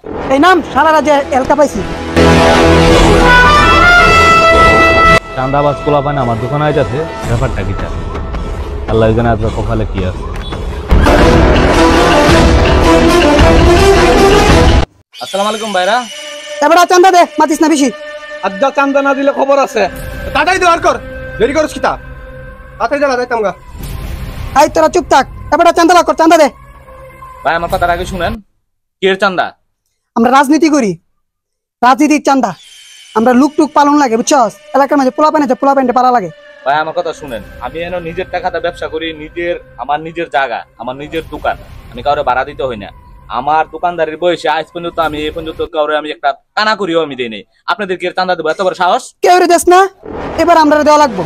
এই নাম সারা রাজ্যে এলকা পাইছি। চান্দাবাজ পোলা পায় না আমার দোকানে যাচ্ছে, ব্যাপারটা কি চায় আল্লাহ জানে আপনার কপালে কি আছে। আসসালামু আলাইকুম ভাইরা। এবার চান্দা দে, মাতিস না বেশি। আজ্জা চান্দা না দিলে খবর আছে। তাড়াতাড়ি দেওয়ার কর, দেরি করিস কিতা? তাড়াতাড়ি জ্বালা যাইতাম গা। এই তোরা চুপ থাক, এবার চান্দা লাগ কর, চান্দা দে। ভাই আমার কথার আগে শুনেন, কের চান্দা? আমরা রাজনীতি করি, রাজনীতির চান্দা। আমরা লুক টুক পালন লাগে, বুঝছস? এলাকার মাঝে পোলা পানি আছে, পোলা প্যান্টে পালা লাগে। ভাই আমার কথা শুনেন, আমি এনে নিজের টাকাতে ব্যবসা করি, আমার নিজের জায়গা, আমার নিজের দোকান, আমি কাউরে ভাড়া দিতে হই না। আমার দোকানদারের বয়সে আজ পর্যন্ত আমি এই পর্যন্ত কাউরে আমি একটা কানা করিও আমি দেই নাই। আপনাদের কি চান্দা দেবো এত বড় সাহস? কেউ রে দেশ না, এবার আমরা দেওয়া লাগবো,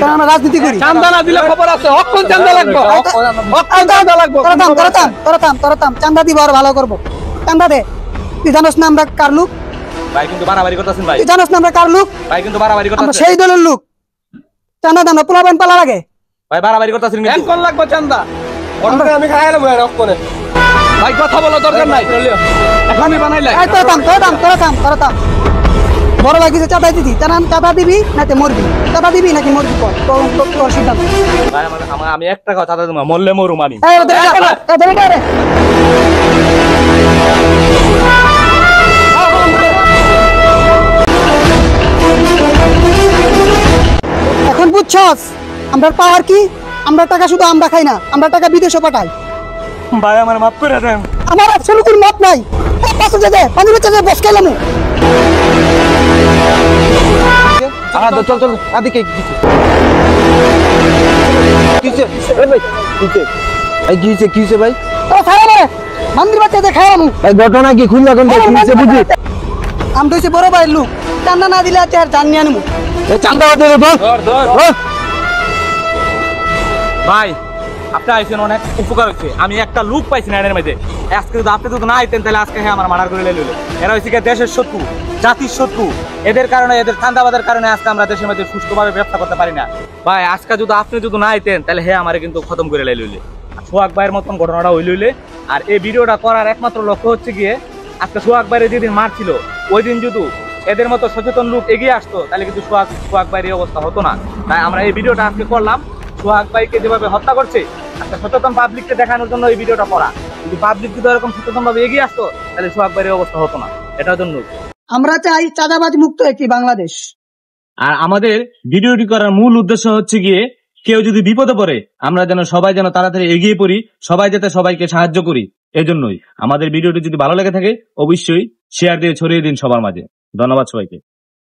কারণ আমরা রাজনীতি করি। চান্দা না দিলে খবর আছে, অক্ষণ চান্দা লাগবে, অক্ষণ চান্দা লাগবে। তোরা থাম, চান্দা দিব আর ভালো করবো। চান্দা দে। তুই জানোস না আমরা কার লোক? ভাই কিন্তু বাড়াবাড়ি করতেছেন ভাই। তুই জানোস না আমরা কার লোক? ভাই কিন্তু বাড়াবাড়ি আমরা করতেছেন। সেই দলের লোক। চান্দা দাম না, পোলা প্যান্ট পালা লাগে। ভাই বাড়াবাড়ি করতেছেন কিন্তু। এখন লাগবে চান্দা, অর্ডার আমি খাই এলাম অক্ষণে। ভাই কথা বলা দরকার নাই, এখনই বানাইলাই। এই তোরা থাম। বড় ভাই কিছু চাঁদা দিবি, চাঁদা দিবি নাকি মরবি? চাঁদা দিবি নাকি মরবি? তোর সিদ্ধান্ত। ভাই আমি একটা কথা দেবো, মরলে মরুম আমি। এই ওদের রে। এখন বুঝছস আমরা পাওয়ার কি? আমরা টাকা শুধু আমরা খাই না, আমরা টাকা বিদেশে পাঠাই। ভাই আমার মাফ করে দেন। আমার আসলে কোনো মত নাই। পাঁচশো দে, 5 মিনিট বস খেলাম। চল আদিকে কিছে ভাই? তোরা খাই রে, মন্দির বাচ্চাদের খাওয়ামু। ভাই ঘটনা কি খুললা কোন কিছে বুঝি? আমি তো বড় ভাইয়ের লোক, চান্দা না দিলে আর জান নিয়ে আনবো। চান্দা দে ধর। ভাই আপনি আইছেন, অনেক উপকার হচ্ছে। আমি একটা লুক পাইছি না এর মধ্যে। আজকে যদি আপনি যদি না আইতেন তাহলে আজকে আমার মার্ডার করে লইল। এরা হচ্ছে দেশের শত্রু, জাতির শত্রু। এদের কারণে, এদের চান্দাবাদের কারণে আজকে আমরা দেশের মধ্যে সুস্থভাবে ব্যবসা করতে পারি না। ভাই আজকে যদি আপনি যদি না আইতেন তাহলে আমারে কিন্তু খতম করে লইলে। সোহাগ ভাইয়ের মতন ঘটনাটা হইলে। আর এই ভিডিওটা করার একমাত্র লক্ষ্য হচ্ছে গিয়ে, আজকে সোহাগ ভাইয়ের যেদিন মারছিল ওই দিন যদি এদের মতো সচেতন লোক এগিয়ে আসতো তাহলে কিন্তু সোহাগ ভাইয়ের এই অবস্থা হতো না। তাই আমরা এই ভিডিওটা আজকে করলাম। সোহাগ ভাইকে যেভাবে হত্যা করছে, একটা সচেতন পাবলিককে দেখানোর জন্য এই ভিডিওটা করা। যদি পাবলিক যদি এরকম সচেতন ভাবে এগিয়ে আসতো তাহলে সোহাগ ভাইয়ের অবস্থা হতো না। এটার জন্য আমরা চাই চাঁদাবাজ মুক্ত একটি বাংলাদেশ। আর আমাদের ভিডিওটি করার মূল উদ্দেশ্য হচ্ছে গিয়ে, কেউ যদি বিপদে পড়ে আমরা যেন সবাই যেন তাড়াতাড়ি এগিয়ে পড়ি, সবাই যাতে সবাইকে সাহায্য করি। এজন্যই আমাদের ভিডিওটি যদি ভালো লেগে থাকে অবশ্যই শেয়ার দিয়ে ছড়িয়ে দিন সবার মাঝে। ধন্যবাদ সবাইকে।